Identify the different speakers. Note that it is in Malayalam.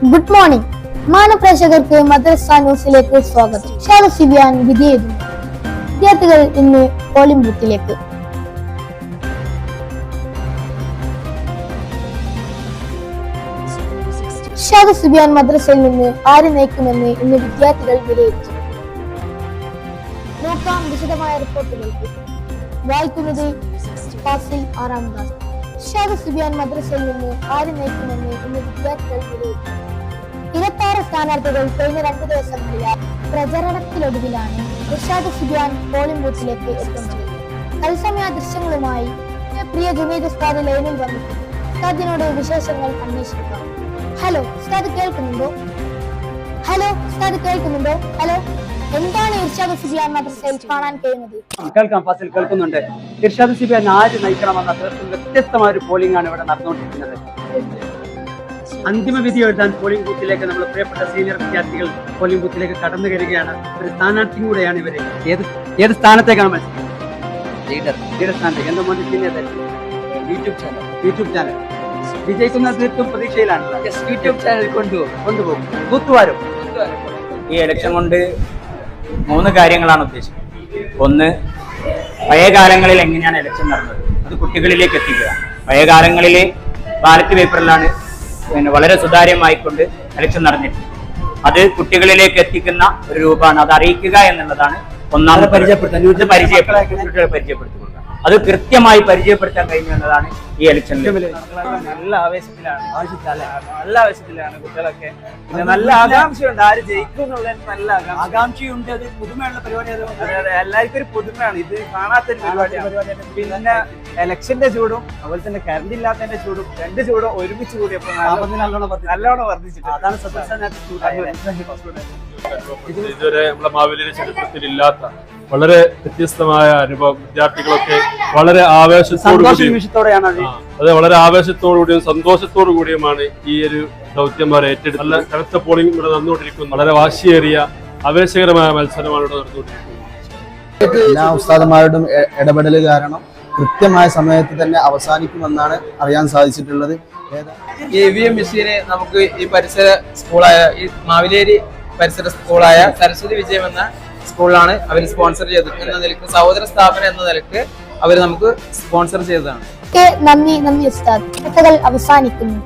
Speaker 1: ഗുഡ് മോർണിംഗ് മാനപ്രേക്ഷകർക്ക് മദ്രസ ന്യൂസിലേക്ക് സ്വാഗതം. ഷാദ് സിബിയാൻ വിധി എഴുതുന്നു. വിദ്യാർത്ഥികൾ ഇന്ന് പോളിംഗ് ബൂത്തിലേക്ക്. ഷാദ് സിബിയാൻ മദ്രസയിൽ നിന്ന് ആര് നയിക്കുമെന്ന് ഇന്ന് വിദ്യാർത്ഥികൾ വിലയിരുത്തും. നോക്കാം വിശദമായ റിപ്പോർട്ടിലേക്ക്. വായിക്കുന്നത് ഫാസിൽ ആറാംദാസ്. ഷാദ് സിബിയാൻ മദ്രസയിൽ നിന്ന് ആര് നയിക്കുമെന്ന് ഇന്ന് വിദ്യാർത്ഥികൾ വിലയിരുത്തും. 26 സ്ഥാനാർത്ഥികൾ കഴിഞ്ഞ 2 ദിവസങ്ങളിലെ പ്രചരണത്തിലൊടുവിലാണ് ഇർഷാദ് സിബിയാൻ പോളിംഗ് ബൂത്തിലേക്ക് എത്തുന്നത്. തത്സമയ ദൃശ്യങ്ങളുമായി പ്രിയ ജുനൈദ് ഉസ്താദ് ലൈനിൽ വന്നിട്ടുണ്ട്. ഉസ്താദിനോട് വിശേഷങ്ങൾ അന്വേഷിക്കാം. ഹലോ ഉസ്താദ് കേൾക്കുന്നുണ്ടോ? ഹലോ എന്താണ് ഇർഷാദ് സിബിയാൻ മദ്രസയിൽ കാണാൻ കഴിയുന്നത്?
Speaker 2: കേൾക്കാം ഫാസിൽ, കേൾക്കുന്നുണ്ട്. ഇർഷാദ് സിബിയാൻ ആര് നയിക്കണമെന്ന തരത്തിൽ വ്യത്യസ്തമായ ഒരു പോളിംഗ് ആണ് ഇവിടെ നടന്നുകൊണ്ടിരിക്കുന്നത്. അന്തിമ വിധി എഴുതാൻ പോളിംഗ് ബൂത്തിലേക്ക് നമ്മൾ പ്രിയപ്പെട്ട സീനിയർ വിദ്യാർത്ഥികൾ പോളിംഗ് ബൂത്തിലേക്ക് കടന്നു കയറുകയാണ്. ഒരു സ്ഥാനാർത്ഥി കൂടെയാണ് ഇവര്. ഏത് സ്ഥാനത്തേക്കാണ് മത്സരം? ലീഡർ സ്ഥാനത്തേക്ക്. എന്താ മോനെ സീനിയർ യൂട്യൂബ് ചാനൽ വിജയിക്കുന്ന തീർത്തും പ്രതീക്ഷയിലാണ്.
Speaker 3: യൂട്യൂബ് ചാനൽ
Speaker 2: കൊണ്ടുപോകും. ബൂത്തുവാരും
Speaker 3: ഈ ഇലക്ഷൻ കൊണ്ട് 3 കാര്യങ്ങളാണ് ഉദ്ദേശിക്കുന്നത്. ഒന്ന്, പഴയ കാലങ്ങളിൽ എങ്ങനെയാണ് ഇലക്ഷൻ നടന്നത് അത് കുട്ടികളിലേക്ക് എത്തിക്കുക. പഴയ കാലങ്ങളിൽ ബാലറ്റ് പേപ്പറിലാണ് വളരെ സുതാര്യമായിക്കൊണ്ട് ഇലക്ഷൻ നടന്നിട്ടുണ്ട്. അത് കുട്ടികളിലേക്ക് എത്തിക്കുന്ന ഒരു രൂപമാണ്. അത് അറിയിക്കുക എന്നുള്ളതാണ് ഒന്നാമത്. പരിചയപ്പെടുത്തി കൊടുക്കുക. അത് കൃത്യമായി പരിചയപ്പെടുത്താൻ കഴിഞ്ഞു എന്നതാണ് ഈ ഇലക്ഷനിൽ.
Speaker 4: നല്ല ആവേശത്തിലാണ് കുട്ടികളൊക്കെ. നല്ല ആകാംക്ഷയുണ്ട് ആര് ജയിക്കും എന്നുള്ളത്. നല്ല ആകാംക്ഷയുണ്ട്. അത് പുതുമയുള്ള പരിപാടി. അതെ, എല്ലാവർക്കും ഒരു പുതുമയാണ്. ഇത് കാണാത്തൊരു പരിപാടിയാണ്. പിന്നെ ഇലക്ഷന്റെ ചൂടും അതുപോലെ തന്നെ കറണ്ട് ഇല്ലാത്തതിന്റെ ചൂടും, 2 ചൂടും ഒരുമിച്ച് കൂടിയപ്പോൾ നല്ലോണം വർദ്ധിച്ചിട്ടുണ്ട്. അതാണ്
Speaker 5: ഇതുവരെ നമ്മുടെ മാവേലിയുടെ ചരിത്രത്തിൽ ഇല്ലാത്ത വളരെ വ്യത്യസ്തമായ അനുഭവം. വിദ്യാർത്ഥികളൊക്കെ വളരെ വളരെ ആവേശത്തോടുകൂടിയും സന്തോഷത്തോടു കൂടിയുമാണ് ഈ ഒരു ദൗത്യന്മാരെ ഏറ്റെടുത്ത് നല്ല കനത്ത പോളിംഗ് ഇവിടെ നടന്നുകൊണ്ടിരിക്കുന്നു. വളരെ വാശിയേറിയ ആവേശകരമായ മത്സരമാണ് ഇവിടെ നടന്നുകൊണ്ടിരിക്കുന്നത്.
Speaker 6: എല്ലാ ഉസ്താദന്മാരുടെയും ഇടപെടൽ കാരണം കൃത്യമായ സമയത്ത് തന്നെ അവസാനിക്കുമെന്നാണ് അറിയാൻ സാധിച്ചിട്ടുള്ളത്.
Speaker 7: AVM മെഷീനെ നമുക്ക് ഈ പരിസര സ്കൂളായ ഈ മാവിലേരി പരിസര സ്കൂളായ സരസ്വതി വിജയം എന്ന സ്കൂളിലാണ് അവർ സ്പോൺസർ ചെയ്തത്. എന്ന നിലയ്ക്ക് സഹോദര സ്ഥാപനം എന്ന നിലയ്ക്ക് അവർ നമുക്ക് സ്പോൺസർ ചെയ്തതാണ്.
Speaker 1: നന്ദി ഉസ്താദ്. കഥകൾ അവസാനിക്കുന്നു.